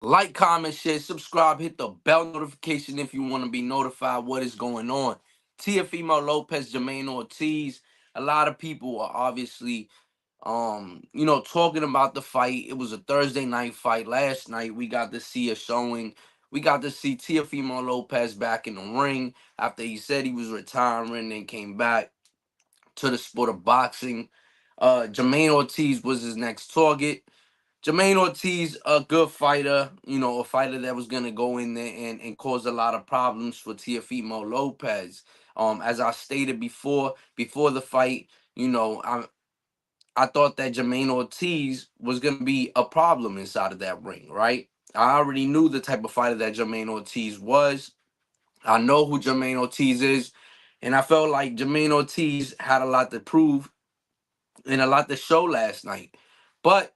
Like, comment, share, subscribe, hit the bell notification if you want to be notified what is going on. Teofimo Lopez, Jermaine Ortiz. A lot of people are obviously talking about the fight. It was a Thursday night fight. Last night we got to see a showing. We got to see Teofimo Lopez back in the ring after he said he was retiring and came back to the sport of boxing. Jermaine Ortiz was his next target. Jermaine Ortiz, a good fighter, a fighter that was gonna go in there and cause a lot of problems for Teofimo Lopez. As I stated before the fight, I thought that Jermaine Ortiz was gonna be a problem inside of that ring, right? I already knew the type of fighter that Jermaine Ortiz was. I know who Jermaine Ortiz is, and I felt like Jermaine Ortiz had a lot to prove and a lot to show last night. But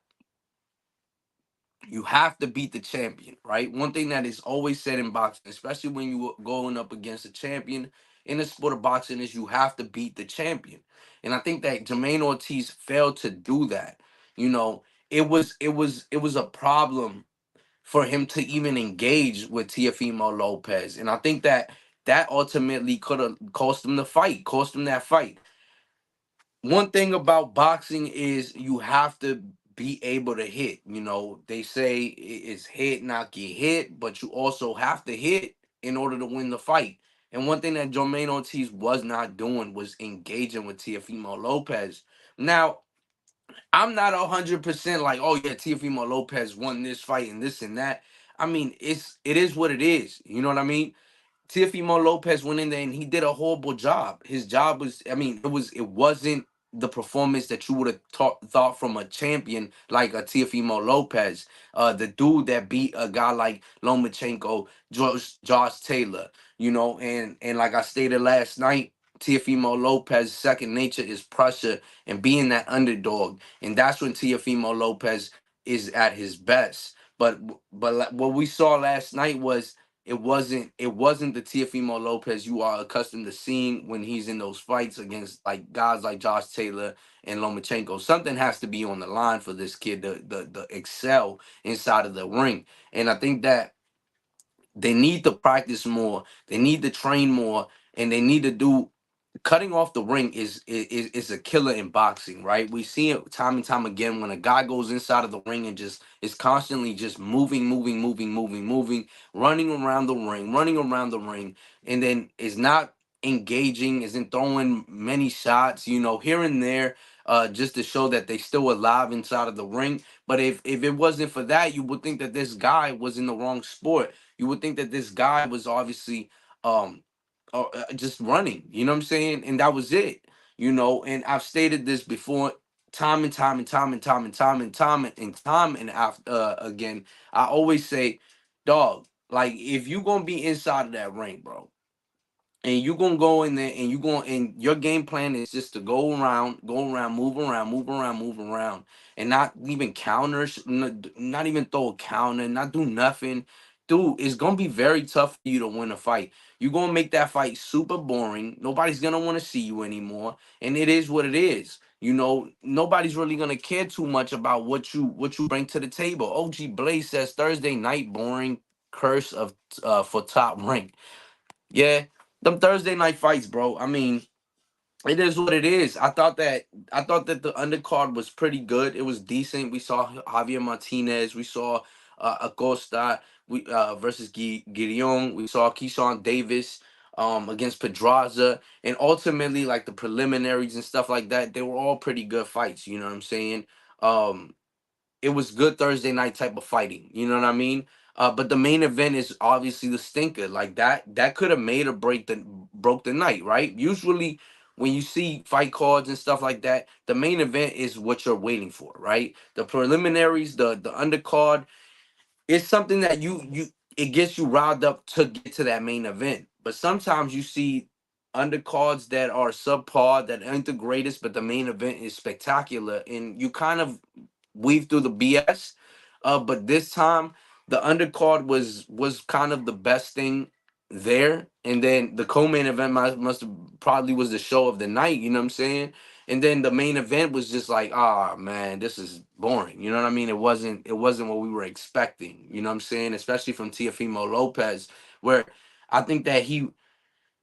you have to beat the champion, right? One thing that is always said in boxing, especially when you're going up against a champion in the sport of boxing, is you have to beat the champion. And I think that Jermaine Ortiz failed to do that. You know, it was a problem for him to even engage with Teofimo Lopez. And I think that that ultimately could have cost him the fight, cost him that fight. One thing about boxing is you have to be able to hit. They say it's hit, not get hit, but you also have to hit in order to win the fight. And one thing that Jermaine Ortiz was not doing was engaging with Teofimo Lopez. Now, I'm not 100% like, oh yeah, Teofimo Lopez won this fight and this and that. I mean, it is what it is. You know what I mean? Teofimo Lopez went in there and he did a horrible job. His job was, I mean, it wasn't the performance that you would have thought from a champion like a Teofimo Lopez, the dude that beat a guy like Lomachenko, Josh Taylor, and like I stated last night, Teofimo Lopez's second nature is pressure and being that underdog, and that's when Teofimo Lopez is at his best. But what we saw last night was it wasn't the Teofimo Lopez you are accustomed to seeing when he's in those fights against like guys like Josh Taylor and Lomachenko. Something has to be on the line for this kid to excel inside of the ring. And I think that they need to practice more, they need to train more, and they need to do cutting off the ring is a killer in boxing, right? We see it time and time again when a guy goes inside of the ring and just is constantly just moving, moving, moving, moving, moving, running around the ring, and then is not engaging, isn't throwing many shots, here and there, just to show that they still alive inside of the ring. But if it wasn't for that, you would think that this guy was in the wrong sport. You would think that this guy was obviously um just running, you know what I'm saying? And that was it, and I've stated this before time and time and time and time and time and time and time and after again. I always say, dog, like if you gonna be inside of that ring, bro, and you gonna go in there and and your game plan is just to go around, move around, move around, move around, and not even not even throw a counter, not do nothing. Dude, it's gonna be very tough for you to win a fight. You're gonna make that fight super boring. Nobody's gonna want to see you anymore. And it is what it is. Nobody's really gonna care too much about what you bring to the table. OG Blaze says Thursday night boring curse of for top rank. Yeah, them Thursday night fights, bro. I mean, it is what it is. I thought that the undercard was pretty good. It was decent. We saw Javier Martinez. We saw Acosta. Versus Gideon. We saw Keyshawn Davis against Pedraza, and ultimately, like the preliminaries and stuff like that, they were all pretty good fights. You know what I'm saying? Um, it was good Thursday night type of fighting. You know what I mean? But the main event is obviously the stinker. Like that could have made or broke the night, right? Usually, when you see fight cards and stuff like that, the main event is what you're waiting for, right? The preliminaries, the undercard, it's something that you it gets you riled up to get to that main event. But sometimes you see undercards that are subpar, that aren't the greatest, but the main event is spectacular, and you kind of weave through the BS. But this time the undercard was kind of the best thing there, and then the co-main event must have probably was the show of the night. You know what I'm saying? And then the main event was just like, ah man, this is boring. You know what I mean? It wasn't what we were expecting. You know what I'm saying? Especially from Teofimo Lopez, where I think that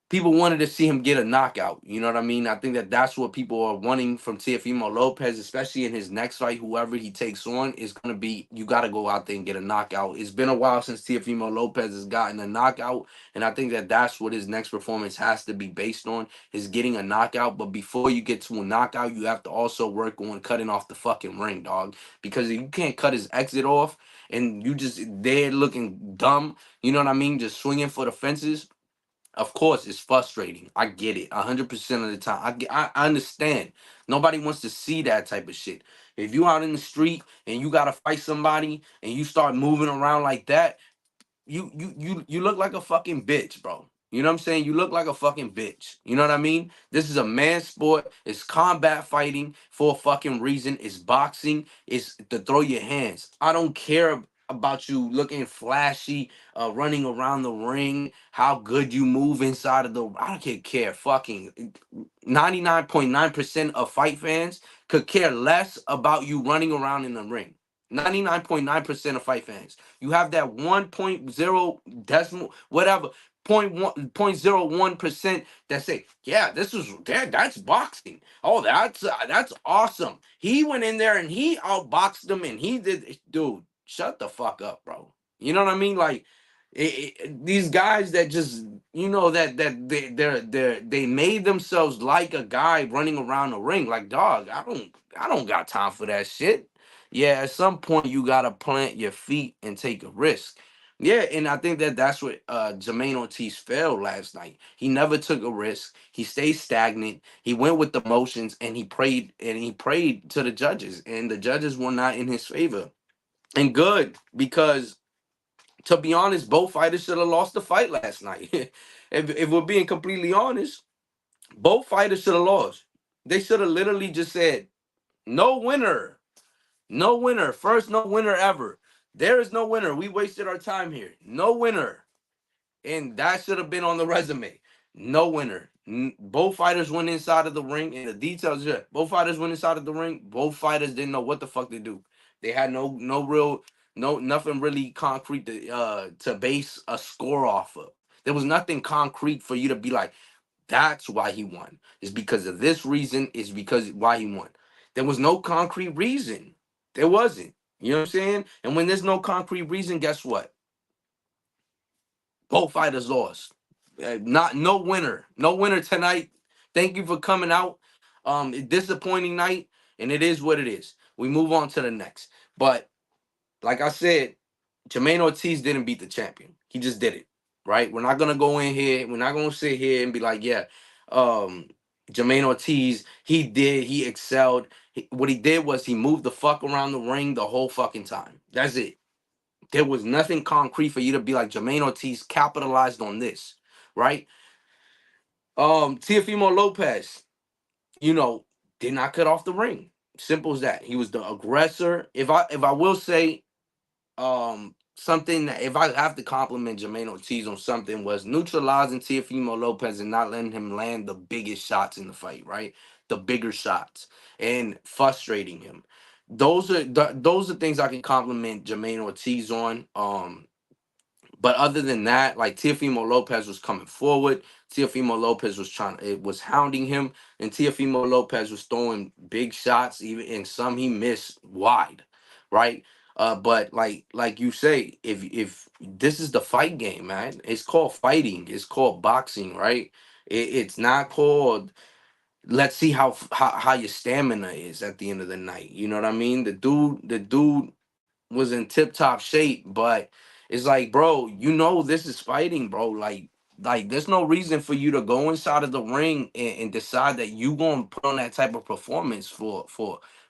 people wanted to see him get a knockout. You know what I mean? I think that that's what people are wanting from Teofimo Lopez, especially in his next fight. Whoever he takes on is going to be, you got to go out there and get a knockout. It's been a while since Teofimo Lopez has gotten a knockout. And I think that that's what his next performance has to be based on, is getting a knockout. But before you get to a knockout, you have to also work on cutting off the fucking ring, dog. Because you can't cut his exit off and you just there looking dumb, you know what I mean? Just swinging for the fences. Of course, it's frustrating. I get it. 100% of the time. I understand. Nobody wants to see that type of shit. If you out in the street and you gotta fight somebody and you start moving around like that, you look like a fucking bitch, bro. You know what I'm saying? You look like a fucking bitch. You know what I mean? This is a man's sport. It's combat fighting for a fucking reason. It's boxing. It's to throw your hands. I don't care about you looking flashy, running around the ring, how good you move inside of the. I don't care. Fucking 99.9% of fight fans could care less about you running around in the ring. 99.9% of fight fans. You have that 1.0 decimal, whatever, 0.01% that say, yeah, this is that's boxing. Oh, that's awesome. He went in there and he outboxed them and he did. Dude, shut the fuck up, bro. You know what I mean? Like these guys that just that they made themselves like a guy running around the ring. Like, dog, I don't got time for that shit. Yeah, at some point you gotta plant your feet and take a risk. Yeah, and I think that that's what Jermaine Ortiz failed last night. He never took a risk. He stayed stagnant. He went with the motions, and he prayed to the judges, and the judges were not in his favor. And good, because to be honest, both fighters should have lost the fight last night. If we're being completely honest, both fighters should have lost. They should have literally just said, no winner. No winner. First, no winner ever. There is no winner. We wasted our time here. No winner. And that should have been on the resume. No winner. Both fighters went inside of the ring, and the details here. Both fighters went inside of the ring. Both fighters didn't know what the fuck to do. They had no real, nothing really concrete to base a score off of. There was nothing concrete for you to be like, that's why he won. It's because of this reason. It's because why he won. There was no concrete reason. There wasn't. You know what I'm saying? And when there's no concrete reason, guess what? Both fighters lost. Not no winner. No winner tonight. Thank you for coming out. Disappointing night, and it is what it is. We move on to the next. But like I said, Jermaine Ortiz didn't beat the champion. He just did it. Right? We're not gonna go in here. We're not gonna sit here and be like, yeah, um, Jermaine Ortiz, he excelled. What he did was he moved the fuck around the ring the whole fucking time. That's it. There was nothing concrete for you to be like Jermaine Ortiz capitalized on this, right? Teofimo Lopez, you know, did not cut off the ring. Simple as that. He was the aggressor. If I will say something that if I have to compliment Jermaine Ortiz on something, was neutralizing Teofimo Lopez and not letting him land the biggest shots in the fight, right? The bigger shots and frustrating him. Those are things I can compliment Jermaine Ortiz on. But other than that, like Teofimo Lopez was coming forward. Teofimo Lopez was it was hounding him, and Teofimo Lopez was throwing big shots, even and some he missed wide, right? But like you say, if this is the fight game, man, it's called fighting. It's called boxing, right? It's not called. Let's see how your stamina is at the end of the night. You know what I mean? The dude was in tip top shape, but it's like, bro, this is fighting, bro. Like there's no reason for you to go inside of the ring and decide that you gonna put on that type of performance for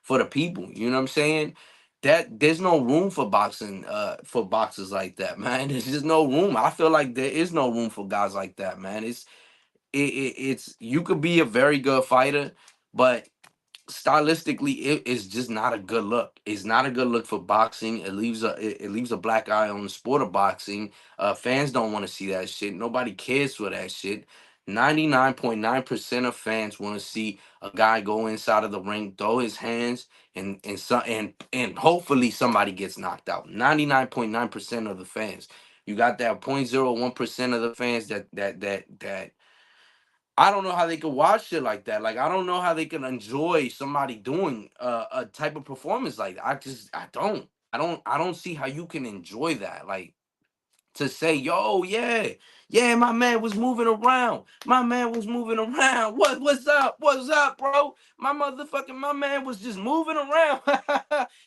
the people. You know what I'm saying? That there's no room for boxers like that, man. There's just no room. I feel like there is no room for guys like that, man. It's you could be a very good fighter, but stylistically it is just not a good look. It's not a good look for boxing. It leaves a black eye on the sport of boxing. Fans don't want to see that shit. Nobody cares for that shit. 99.9% of fans want to see a guy go inside of the ring, throw his hands, and hopefully somebody gets knocked out. 99.9% of the fans. You got that 0.01% of the fans that I don't know how they could watch shit like that. Like I don't know how they can enjoy somebody doing a type of performance like that. I don't see how you can enjoy that. Like to say, yo, yeah, yeah, my man was moving around. My man was moving around. What's up? What's up, bro? My man was just moving around.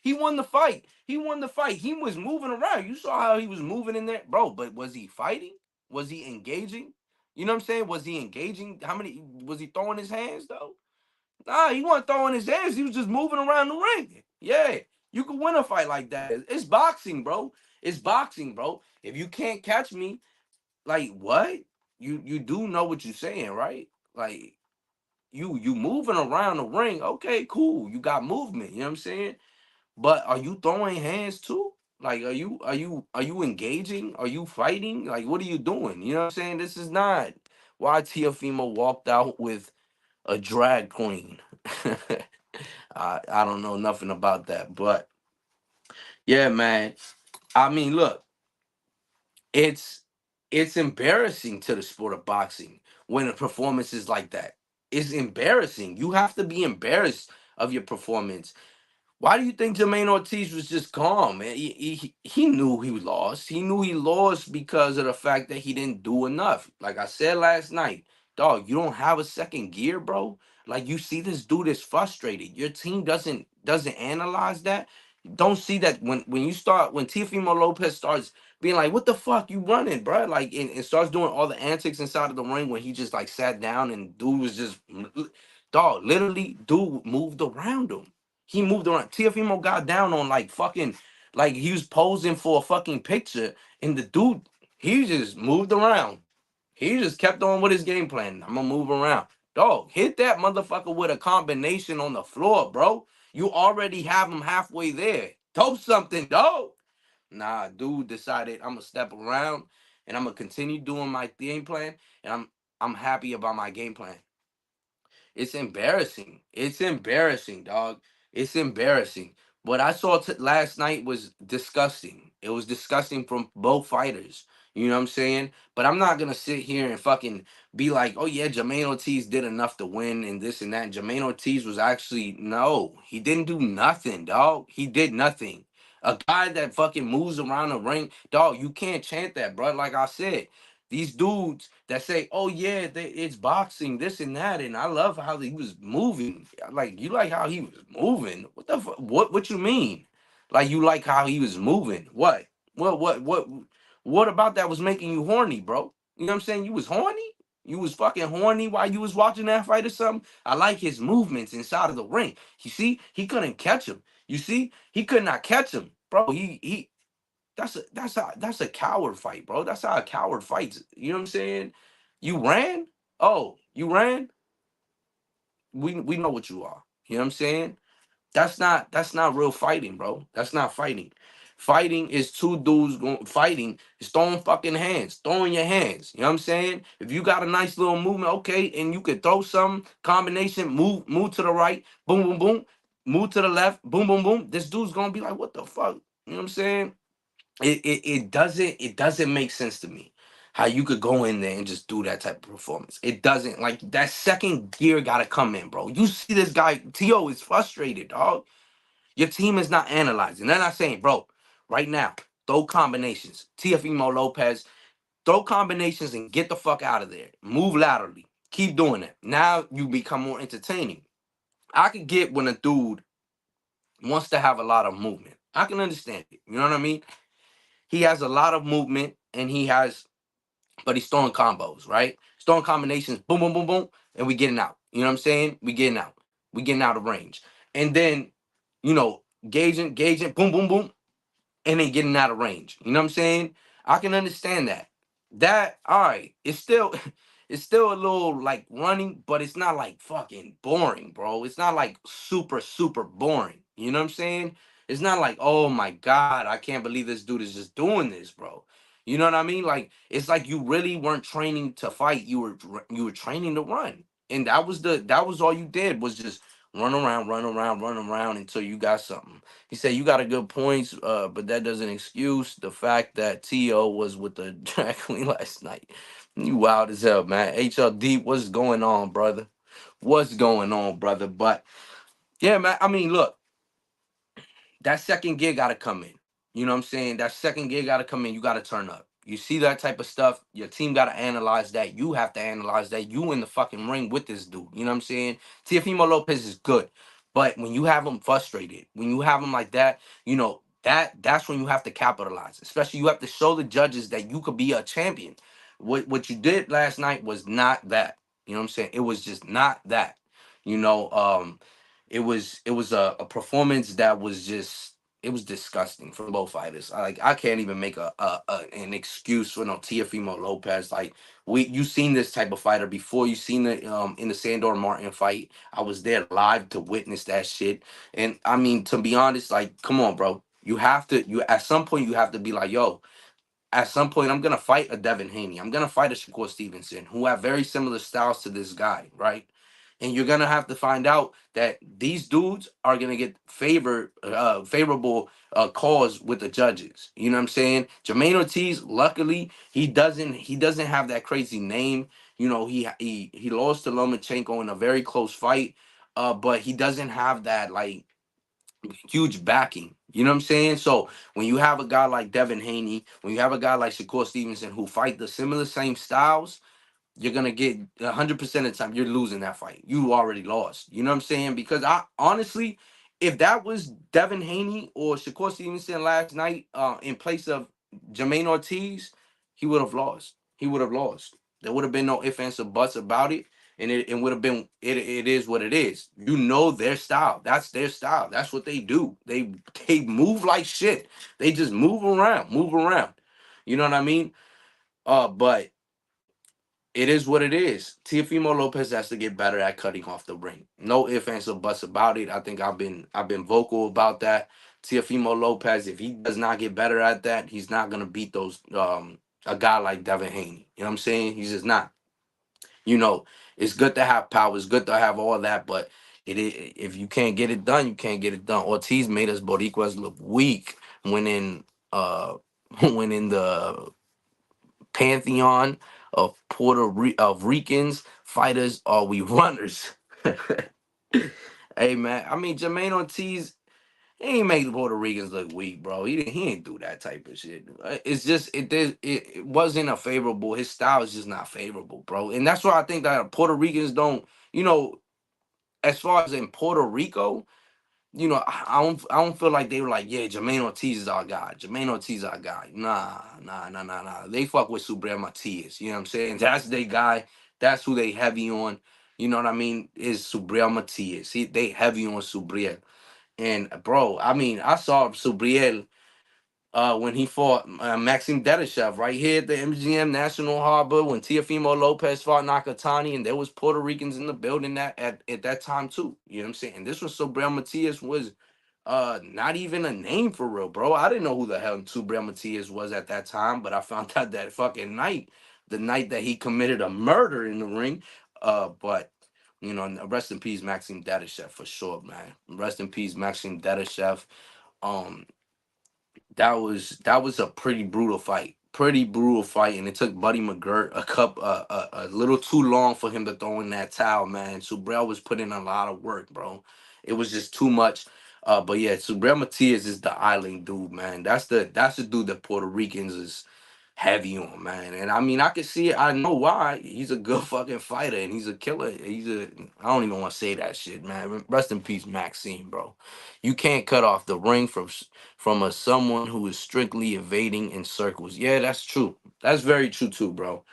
He won the fight. He won the fight. He was moving around. You saw how he was moving in there, bro. But was he fighting? Was he engaging? You know what I'm saying? Was he engaging? How many was he throwing his hands though? Nah, he wasn't throwing his hands. He was just moving around the ring. Yeah, you can win a fight like that. It's boxing, bro. It's boxing, bro. If you can't catch me, like what? You do know what you're saying, right? Like you moving around the ring. Okay, cool. You got movement. You know what I'm saying? But are you throwing hands too? Like are you engaging? Are you fighting? Like what are you doing? You know what I'm saying? This is not why Teofimo walked out with a drag queen. I don't know nothing about that, but yeah, man. I mean, look, it's it's embarrassing to the sport of boxing when a performance is like that. It's embarrassing. You have to be embarrassed of your performance. Why do you think Jermaine Ortiz was just calm, man? He knew he lost. He knew he lost because of the fact that he didn't do enough. Like I said last night, dog, you don't have a second gear, bro. Like you see this dude is frustrated. Your team doesn't analyze that. Don't see that when Teofimo Lopez starts being like, "What the fuck you running, bro?" Like and starts doing all the antics inside of the ring when he just like sat down and dude was just dog, literally dude moved around him. He moved around. Tiafimo got down on like fucking like he was posing for a fucking picture, and the dude he just moved around. He just kept on with his game plan. I'm gonna move around. Dog, hit that motherfucker with a combination on the floor, bro. You already have him halfway there. Throw something, dog. Nah, dude decided I'm gonna step around and I'm gonna continue doing my game plan, and I'm happy about my game plan. It's embarrassing. It's embarrassing, dog. It's embarrassing. What I saw last night was disgusting. It was disgusting from both fighters. You know what I'm saying? But I'm not gonna sit here and fucking be like, oh yeah, Jermaine Ortiz did enough to win and this and that. And Jermaine Ortiz was actually no, he didn't do nothing, dog. He did nothing. A guy that fucking moves around the ring, dog. You can't chant that, bro. Like I said, these dudes that say, "Oh yeah, it's boxing, this and that," and I love how he was moving. Like you like how he was moving. What the what you mean? Like you like how he was moving? What? What about that was making you horny, bro? You know what I'm saying? You was horny. You was fucking horny while you was watching that fight or something. I like his movements inside of the ring. You see, he couldn't catch him. You see, he could not catch him, bro. He that's a coward fight, bro. That's how a coward fights. You know what I'm saying? You ran? Oh, you ran? We know what you are. You know what I'm saying? That's not real fighting, bro. That's not fighting. Fighting is two dudes going fighting is throwing fucking hands, throwing your hands. You know what I'm saying? If you got a nice little movement, okay, and you could throw some combination, move to the right, boom, boom, boom, move to the left, boom, boom, boom. This dude's gonna be like, what the fuck? You know what I'm saying? It doesn't make sense to me how you could go in there and just do that type of performance. It doesn't, like that second gear gotta come in, bro. You see this guy, T.O. is frustrated, dog. Your team is not analyzing. They're not saying, bro, right now, throw combinations. Teofimo Lopez, throw combinations and get the fuck out of there. Move laterally. Keep doing it. Now you become more entertaining. I could get when a dude wants to have a lot of movement. I can understand it. You know what I mean? He has a lot of movement and but he's throwing combos, right? He's throwing combinations, boom, boom, boom, boom, and we getting out. You know what I'm saying? We getting out. We getting out of range. And then, you know, gauging, boom, boom, boom, and then getting out of range. You know what I'm saying? I can understand that. That, all right, it's still it's still a little like running, but it's not like fucking boring, bro. It's not like super, super boring. You know what I'm saying? It's not like, oh my God, I can't believe this dude is just doing this, bro. You know what I mean? Like it's like you really weren't training to fight. You were training to run, and that was all you did was just run around, run around, run around until you got something. He said you got a good points, but that doesn't excuse the fact that To was with the drag queen last night. You wild as hell, man. HLD, what's going on, brother? What's going on, brother? But yeah, man. I mean, look, that second gear got to come in. You know what I'm saying? That second gear got to come in. You got to turn up. You see that type of stuff, your team got to analyze that. You have to analyze that. You in the fucking ring with this dude. You know what I'm saying? Teofimo Lopez is good. But when you have him frustrated, when you have him like that, that's when you have to capitalize. Especially you have to show the judges that you could be a champion. What you did last night was not that. You know what I'm saying? It was just not that. You know, it was a performance that was just it was disgusting from both fighters. I can't even make an excuse for no Teofimo Lopez. Like you seen this type of fighter before. You seen it in the Sandor Martin fight. I was there live to witness that shit. And I mean, to be honest, like, come on, bro. You at some point you have to be like, yo, at some point I'm gonna fight a Devin Haney. I'm gonna fight a Shakur Stevenson who have very similar styles to this guy, right? And you're gonna have to find out that these dudes are gonna get favorable calls with the judges. You know what I'm saying? Jermaine Ortiz, luckily, he doesn't have that crazy name. He lost to Lomachenko in a very close fight, but he doesn't have that like huge backing. You know what I'm saying? So when you have a guy like Devin Haney, when you have a guy like Shakur Stevenson who fight the similar same styles, you're gonna get 100% of the time you're losing that fight. You already lost. You know what I'm saying? Because I honestly, if that was Devin Haney or Shakur Stevenson last night, in place of Jermaine Ortiz, he would have lost. He would have lost. There would have been no ifs ands or buts about it, and it would have been it. It is what it is. You know their style. That's their style. That's what they do. They move like shit. They just move around, move around. You know what I mean? But it is what it is. Teofimo Lopez has to get better at cutting off the ring. No ifs, ands, or buts about it. I think I've been vocal about that. Teofimo Lopez, if he does not get better at that, he's not gonna beat those a guy like Devin Haney. You know what I'm saying? He's just not. You know, it's good to have power, it's good to have all that, but if you can't get it done, you can't get it done. Ortiz made us Boricuas look weak when in when in the pantheon of of Ricans fighters are we runners. Hey man, I mean Jermaine Ortiz, he ain't make the Puerto Ricans look weak, bro. He ain't do that type of shit. It's just it wasn't a favorable. His style is just not favorable, bro. And that's why I think that Puerto Ricans don't, as far as in Puerto Rico, I don't feel like they were like, yeah, Jermaine Ortiz is our guy. Jermaine Ortiz is our guy. Nah, nah, nah, nah, nah. They fuck with Subriel Matias. You know what I'm saying? That's their guy. That's who they heavy on. You know what I mean? Is Subriel Matias. They heavy on Subriel. And bro, I mean, I saw Subriel when he fought Maxim Dedashev right here at the MGM National Harbor when Teofimo Lopez fought Nakatani, and there was Puerto Ricans in the building at that time too. You know what I'm saying? And this was Subriel Matias was not even a name for real, bro. I didn't know who the hell Subriel Matias was at that time, but I found out that fucking night, the night that he committed a murder in the ring. But rest in peace, Maxim Dedashev for sure, man. Rest in peace, Maxim Dedashev. Um, that was a pretty brutal fight. Pretty brutal fight, and it took Buddy McGirt a little too long for him to throw in that towel, man. Subriel was putting in a lot of work, bro. It was just too much. But yeah, Subriel Matias is the island dude, man. That's the dude that Puerto Ricans is heavy on, man. And I mean, I can see it. I know why. He's a good fucking fighter, and he's a killer. I don't even want to say that shit, man. Rest in peace, Maxine, bro. You can't cut off the ring from a someone who is strictly evading in circles. Yeah, that's true. That's very true too, bro.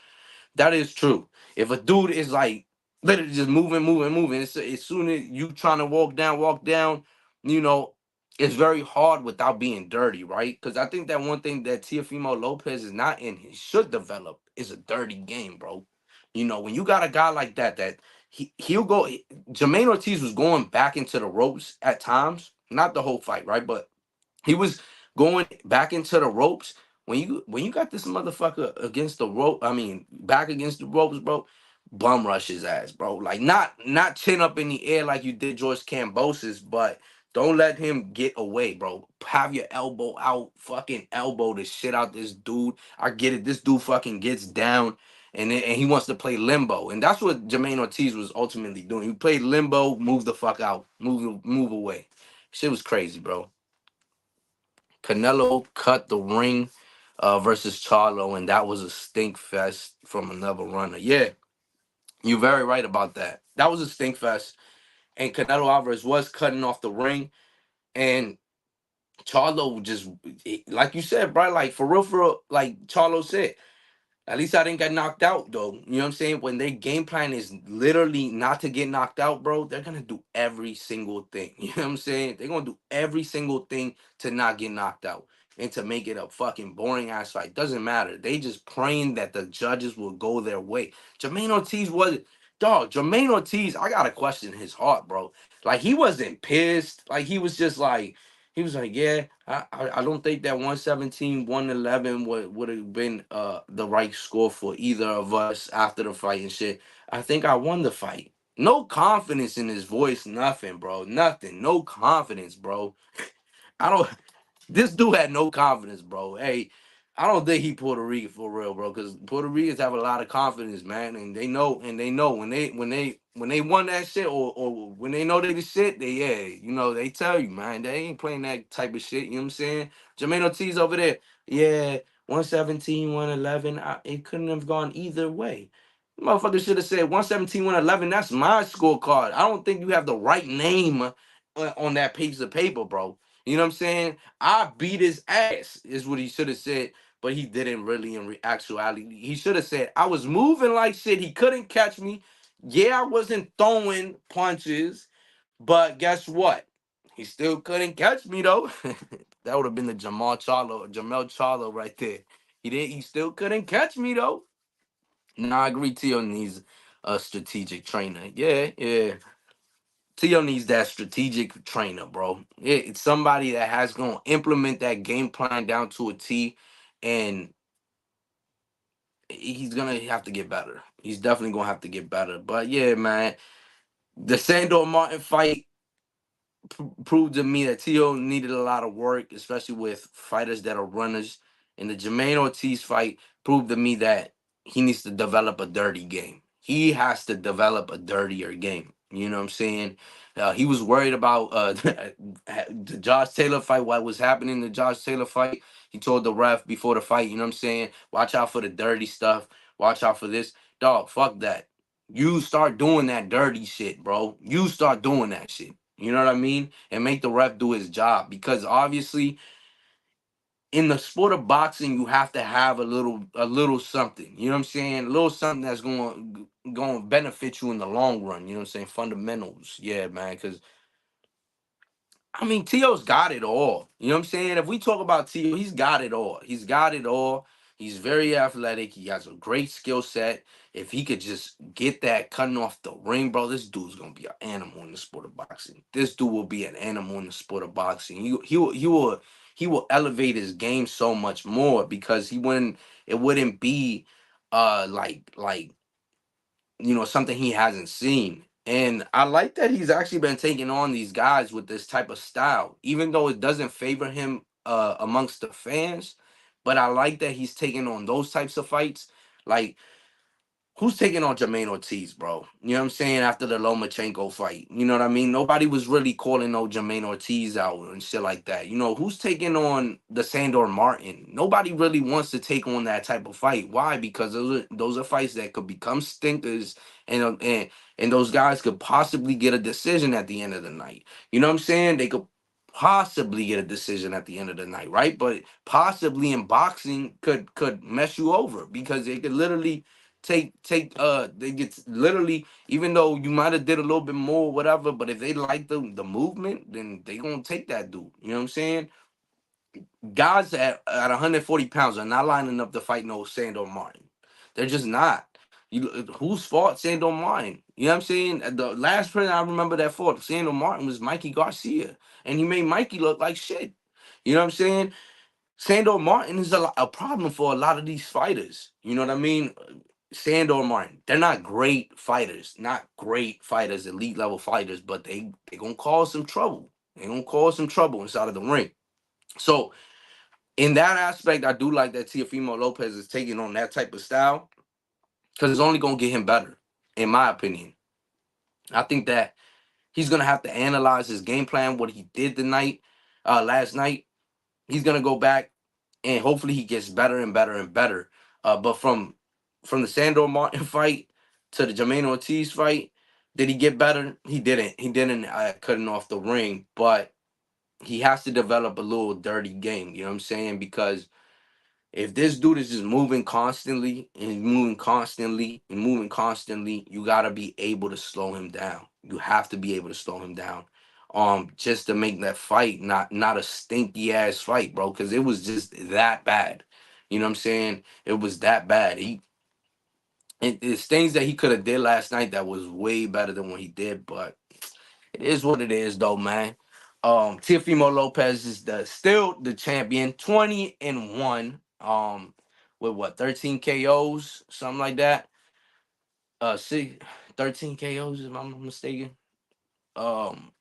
That is true. If a dude is like literally just moving, moving, moving, as soon as you trying to walk down, you know, it's very hard without being dirty, right? Because I think that one thing that Teofimo Lopez is not in, he should develop is a dirty game, bro. When you got a guy like that he'll go. Jermaine Ortiz was going back into the ropes at times, not the whole fight, right? But he was going back into the ropes when you got this motherfucker against the rope, I mean back against the ropes, bro, bum rush his ass, bro. Like not chin up in the air like you did George Cambosis, but don't let him get away, bro. Have your elbow out, fucking elbow the shit out this dude. I get it. This dude fucking gets down and he wants to play limbo. And that's what Jermaine Ortiz was ultimately doing. He played limbo, move the fuck out, move away. Shit was crazy, bro. Canelo cut the ring versus Charlo, and that was a stink fest from another runner. Yeah, you're very right about that. That was a stink fest, and Canelo Alvarez was cutting off the ring, and Charlo just, like you said, bro, like for real, like Charlo said, at least I didn't get knocked out, though. You know what I'm saying? When their game plan is literally not to get knocked out, bro, they're gonna do every single thing. You know what I'm saying? They're gonna do every single thing to not get knocked out and to make it a fucking boring ass fight. Doesn't matter. They just praying that the judges will go their way. Jermaine Ortiz was dog. Jermaine Ortiz, I gotta question his heart, bro. Like he wasn't pissed. Like he was like, yeah, I don't think that 117, 111 would have been the right score for either of us after the fight and shit. I think I won the fight. No confidence in his voice, nothing, bro. Nothing. No confidence, bro. I don't this dude had no confidence, bro. Hey, I don't think he Puerto Rican for real, bro. Because Puerto Ricans have a lot of confidence, man, and they know when they won that shit or when they know they the shit, they they tell you, man, they ain't playing that type of shit. You know what I'm saying? Jermaine Ortiz over there, yeah, 117, 111. It couldn't have gone either way. Motherfucker should have said 117, 111. That's my scorecard. I don't think you have the right name on that piece of paper, bro. You know what I'm saying? I beat his ass, is what he should have said, but he didn't really in actuality. He should have said, I was moving like shit. He couldn't catch me. Yeah, I wasn't throwing punches, but guess what? He still couldn't catch me though. That would have been the Jamel Charlo right there. He still couldn't catch me though. Nah, I agree Tio needs a strategic trainer. Yeah, yeah. Tio needs that strategic trainer, bro. It's somebody that has gonna implement that game plan down to a T, and he's gonna have to get better. He's definitely gonna have to get better. But yeah, man, the Sandor Martin fight proved to me that Tio needed a lot of work, especially with fighters that are runners. And the Jermaine Ortiz fight proved to me that he needs to develop a dirty game. He has to develop a dirtier game. You know what I'm saying? He was worried about the Josh Taylor fight, what was happening in the Josh Taylor fight. He told the ref before the fight, you know what I'm saying? Watch out for the dirty stuff. Watch out for this. Dog, fuck that. You start doing that dirty shit, bro. You start doing that shit. You know what I mean? And make the ref do his job. Because obviously, in the sport of boxing, you have to have a little something. You know what I'm saying? A little something that's going to benefit you in the long run. You know what I'm saying? Fundamentals. Yeah, man. Because I mean, Tio's got it all. You know what I'm saying? If we talk about Tio, he's got it all. He's got it all. He's very athletic. He has a great skill set. If he could just get that cutting off the ring, bro, this dude's gonna be an animal in the sport of boxing. This dude will be an animal in the sport of boxing. He will elevate his game so much more because it wouldn't be like something he hasn't seen. And I like that he's actually been taking on these guys with this type of style, even though it doesn't favor him amongst the fans. But I like that he's taking on those types of fights. Like, who's taking on Jermaine Ortiz, bro? You know what I'm saying? After the Lomachenko fight. You know what I mean? Nobody was really calling no Jermaine Ortiz out and shit like that. Who's taking on the Sandor Martin? Nobody really wants to take on that type of fight. Why? Because those are fights that could become stinkers, and those guys could possibly get a decision at the end of the night. You know what I'm saying? They could possibly get a decision at the end of the night, right? But possibly in boxing could mess you over because it could literally they get literally, even though you might have did a little bit more whatever, but if they like the movement, then they gonna take that dude. You know what I'm saying? Guys at 140 pounds are not lining up to fight no Sandor Martin. They're just not. Whose fault Sandor Martin? You know what I'm saying? The last person I remember that fought Sandor Martin was Mikey Garcia, and he made Mikey look like shit. You know what I'm saying? Sandor Martin is a problem for a lot of these fighters. You know what I mean? Sandor Martin, they're not great fighters, not great fighters, elite level fighters, but they gonna cause some trouble. They gonna cause some trouble inside of the ring. So in that aspect, I do like that Teofimo Lopez is taking on that type of style because it's only gonna get him better, in my opinion. I think that he's gonna have to analyze his game plan, what he did last night. He's gonna go back and hopefully he gets better and better and better. But from the Sandor Martin fight to the Jermaine Ortiz fight, did he get better? He didn't. He didn't cutting off the ring, but he has to develop a little dirty game. You know what I'm saying? Because if this dude is just moving constantly and moving constantly and moving constantly, you gotta be able to slow him down. You have to be able to slow him down. Just to make that fight not a stinky ass fight, bro, because it was just that bad. You know what I'm saying? It was that bad. It's things that he could have did last night that was way better than what he did, but it is what it is, though, man. Teofimo Lopez is still the champion, 20-1. With what, 13 KOs, something like that. 13 KOs, if I'm not mistaken. Um,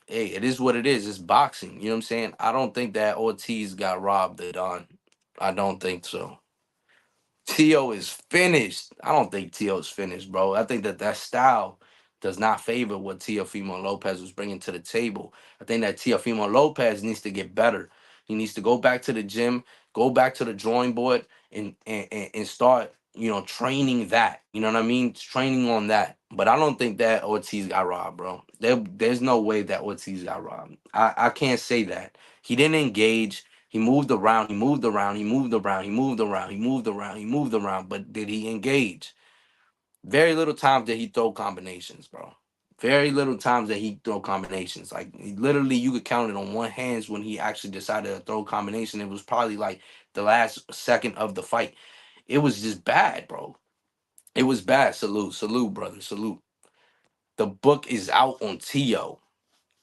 hey, it is what it is. It's boxing. You know what I'm saying? I don't think that Ortiz got robbed of Don. I don't think so. Tio is finished. I don't think Tio is finished, bro. I think that style does not favor what Teofimo Lopez was bringing to the table. I think that Teofimo Lopez needs to get better. He needs to go back to the gym, go back to the drawing board, and start, training that. You know what I mean? Training on that. But I don't think that Ortiz got robbed, bro. There's no way that Ortiz got robbed. I can't say that. He didn't engage. He moved around, he moved around, he moved around, he moved around, he moved around, he moved around. But did he engage? Very little times did he throw combinations, bro. Very little times that he throw combinations. Like literally, you could count it on one hands when he actually decided to throw a combination. It was probably like the last second of the fight. It was just bad, bro. It was bad. Salute, salute, brother, salute. The book is out on Tio.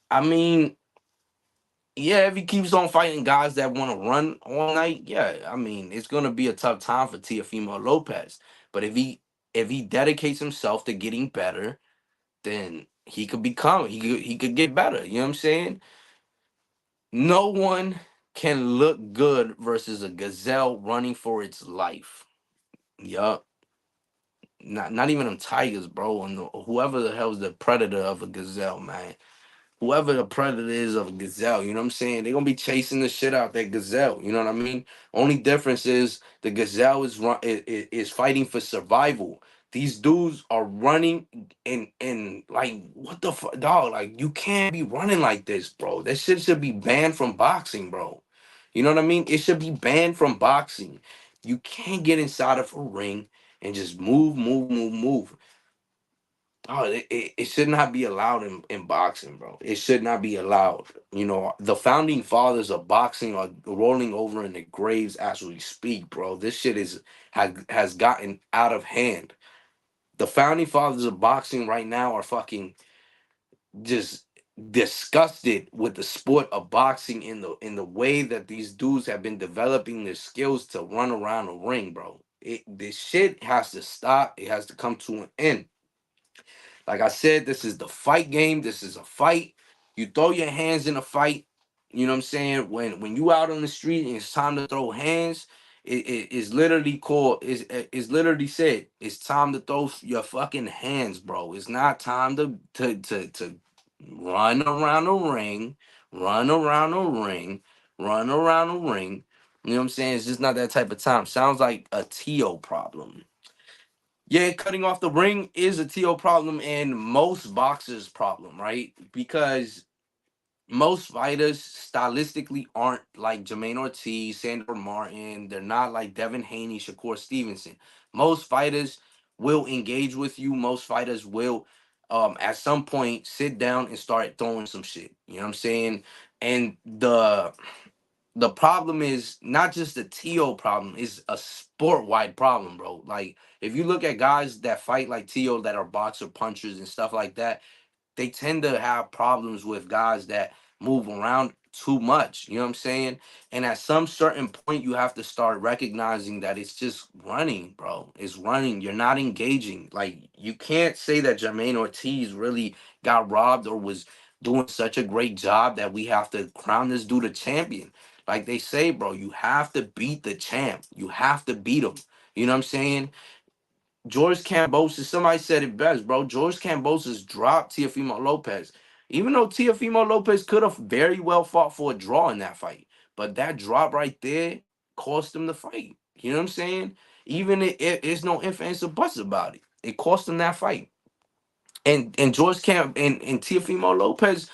I mean, yeah, if he keeps on fighting guys that want to run all night, yeah, I mean, it's gonna be a tough time for Teofimo Lopez. But if he dedicates himself to getting better, then he could get better. You know what I'm saying? No one can look good versus a gazelle running for its life. Yup. Not even them tigers, bro, and whoever the hell's the predator of a gazelle, man. Whoever the predator is of a gazelle, you know what I'm saying? They're gonna be chasing the shit out that gazelle. You know what I mean? Only difference is the gazelle is fighting for survival. These dudes are running and like what the fuck, dog? Like you can't be running like this, bro. That shit should be banned from boxing, bro. You know what I mean? It should be banned from boxing. You can't get inside of a ring and just move, move, move, move. Oh, it should not be allowed in boxing, bro. It should not be allowed. The founding fathers of boxing are rolling over in the graves as we speak, bro. This shit has gotten out of hand. The founding fathers of boxing right now are fucking just disgusted with the sport of boxing in the way that these dudes have been developing their skills to run around a ring, bro. This shit has to stop. It has to come to an end. Like I said, this is the fight game. This is a fight. You throw your hands in a fight. You know what I'm saying? When you out on the street and it's time to throw hands, it's literally called. It's literally said. It's time to throw your fucking hands, bro. It's not time to run around the ring, run around the ring, run around the ring. You know what I'm saying? It's just not that type of time. Sounds like a Tio problem. Yeah, cutting off the ring is a TO problem and most boxers' problem, right? Because most fighters stylistically aren't like Jermaine Ortiz, Sandor Martin. They're not like Devin Haney, Shakur Stevenson. Most fighters will engage with you. Most fighters will, at some point, sit down and start throwing some shit. You know what I'm saying? And the problem is not just a TO problem, it's a sport wide problem, bro. Like if you look at guys that fight like TO that are boxer punchers and stuff like that, they tend to have problems with guys that move around too much. You know what I'm saying? And at some certain point, you have to start recognizing that it's just running, bro. It's running. You're not engaging. Like, you can't say that Jermaine Ortiz really got robbed or was doing such a great job that we have to crown this dude a champion. Like they say, bro, you have to beat the champ. You have to beat him. You know what I'm saying? George Kambosos, somebody said it best, bro. George Kambosos dropped Teofimo Lopez. Even though Teofimo Lopez could have very well fought for a draw in that fight. But that drop right there cost him the fight. You know what I'm saying? Even it's no ifs, ands, or buts about it. It cost him that fight. And George Camp and Teofimo Lopez,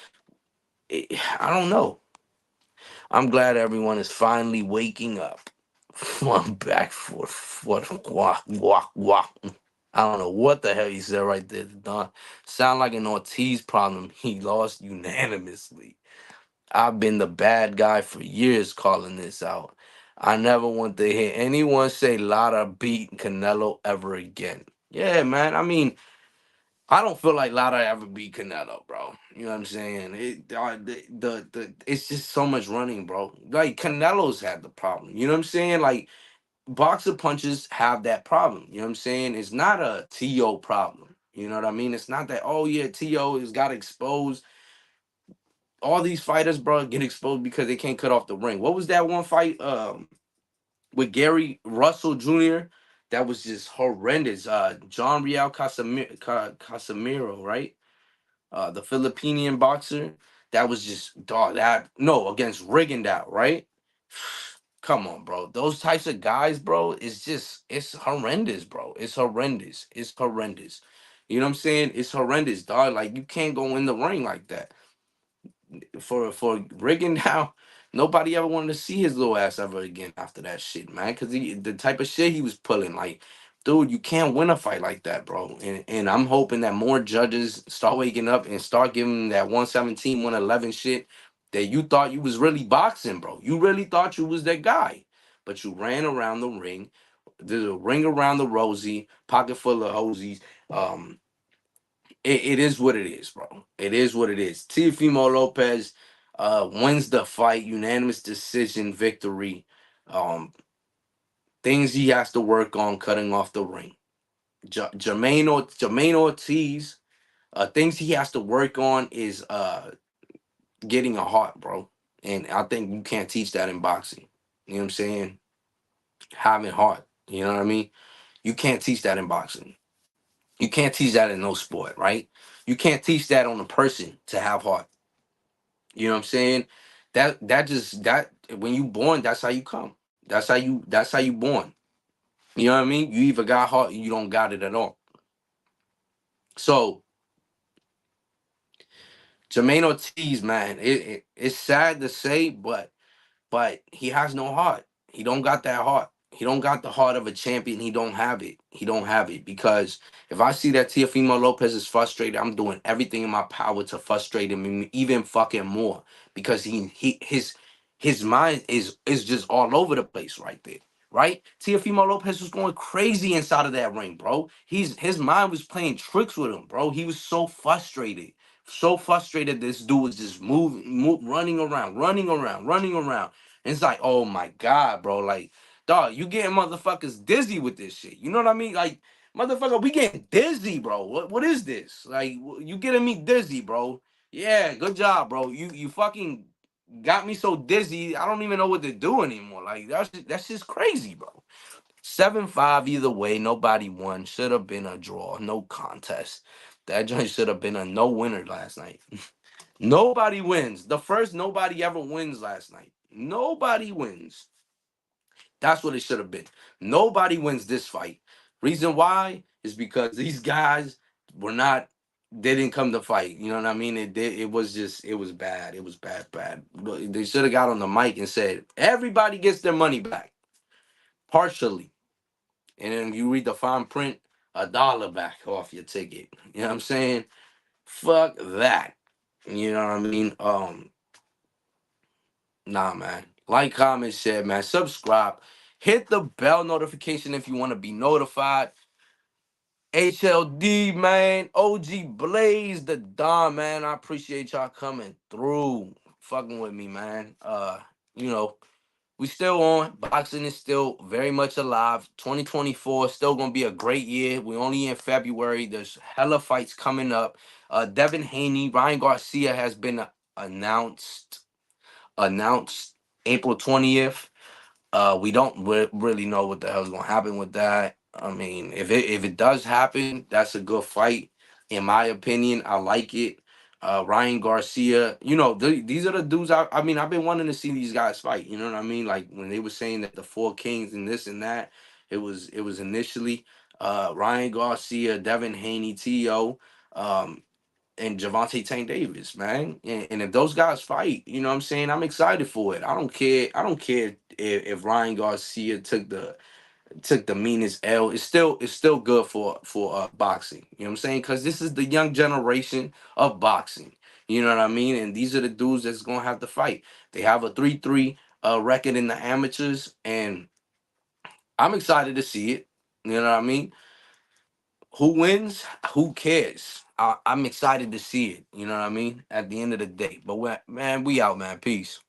I don't know. I'm glad everyone is finally waking up. I'm back for what guac guac guac. I don't know what the hell he said right there, Don. Sound like an Ortiz problem. He lost unanimously. I've been the bad guy for years calling this out. I never want to hear anyone say Lara beat Canelo ever again. Yeah, man. I mean, I don't feel like Lara ever beat Canelo, bro. You know what I'm saying? It's just so much running, bro. Like Canelo's had the problem. You know what I'm saying? Like boxer punches have that problem. You know what I'm saying? It's not a TO problem. You know what I mean? It's not that, oh yeah, TO has got exposed. All these fighters, bro, get exposed because they can't cut off the ring. What was that one fight with Gary Russell Jr.? That was just horrendous. John Real Casimiro, right? The Filipinian boxer. That was just dog that no against Rigondeaux, right? Come on, bro. Those types of guys, bro, it's horrendous, bro. It's horrendous. It's horrendous. You know what I'm saying? It's horrendous, dog. Like you can't go in the ring like that. For Riggin now, nobody ever wanted to see his little ass ever again after that shit, man. Cause the type of shit he was pulling, like, dude, you can't win a fight like that, bro. And I'm hoping that more judges start waking up and start giving that 117, 111 shit that you thought you was really boxing, bro. You really thought you was that guy. But you ran around the ring. There's a ring around the rosy, pocket full of hosies. Um, it is what it is, bro. It is what it is. Teofimo Lopez wins the fight, unanimous decision victory. Um, things he has to work on cutting off the ring. Jermaine Ortiz, things he has to work on is getting a heart, bro. And I think you can't teach that in boxing. You know what I'm saying? Having heart. You know what I mean? You can't teach that in boxing. You can't teach that in no sport, right? You can't teach that on a person to have heart. You know what I'm saying? That when you born, that's how you come. That's how you born. You know what I mean? You either got heart or you don't got it at all. So Jermaine Ortiz, man, it's sad to say, but he has no heart. He don't got that heart. He don't got the heart of a champion. He don't have it. He don't have it because if I see that Teofimo Lopez is frustrated, I'm doing everything in my power to frustrate him even fucking more because his mind is just all over the place right there. Right? Teofimo Lopez was going crazy inside of that ring, bro. His mind was playing tricks with him, bro. He was so frustrated. So frustrated this dude was just running around, running around, running around. And it's like, oh my God, bro. Like, dog, you getting motherfuckers dizzy with this shit. You know what I mean? Like, motherfucker, we getting dizzy, bro. What is this? Like, you getting me dizzy, bro. Yeah, good job, bro. You fucking got me so dizzy, I don't even know what to do anymore. Like, that's just crazy, bro. 7-5 either way. Nobody won. Should have been a draw. No contest. That joint should have been a no winner last night. Nobody wins. The first nobody ever wins last night. Nobody wins. That's what it should have been. Nobody wins this fight. Reason why is because these guys were not. They didn't come to fight. You know what I mean? It was just. It was bad. It was bad. Bad. They should have got on the mic and said everybody gets their money back partially, and then you read the fine print, $1 back off your ticket. You know what I'm saying? Fuck that. You know what I mean? Nah, man. Like, comment, share, man. Subscribe. Hit the bell notification if you want to be notified. HLD, man. OG Blaze, the Don, man. I appreciate y'all coming through. fucking with me, man. You know, we still on. Boxing is still very much alive. 2024 is still gonna be a great year. We only in February. There's hella fights coming up. Devin Haney, Ryan Garcia has been announced announced April 20th. We don't really know what the hell's gonna happen with that. I mean, if it does happen, that's a good fight, in my opinion. I like it. Ryan Garcia, these are the dudes. I mean, I've been wanting to see these guys fight. You know what I mean? Like when they were saying that the four kings and this and that, it was initially Ryan Garcia, Devin Haney, To. Um, and Javante Tank Davis, man. And if those guys fight, you know what I'm saying? I'm excited for it. I don't care. I don't care if Ryan Garcia took the meanest L. It's still good for boxing. You know what I'm saying? Because this is the young generation of boxing. You know what I mean? And these are the dudes that's gonna have to fight. They have a 3-3 record in the amateurs, and I'm excited to see it. You know what I mean? Who wins? Who cares? I'm excited to see it. You know what I mean? At the end of the day. But man, we out, man. Peace.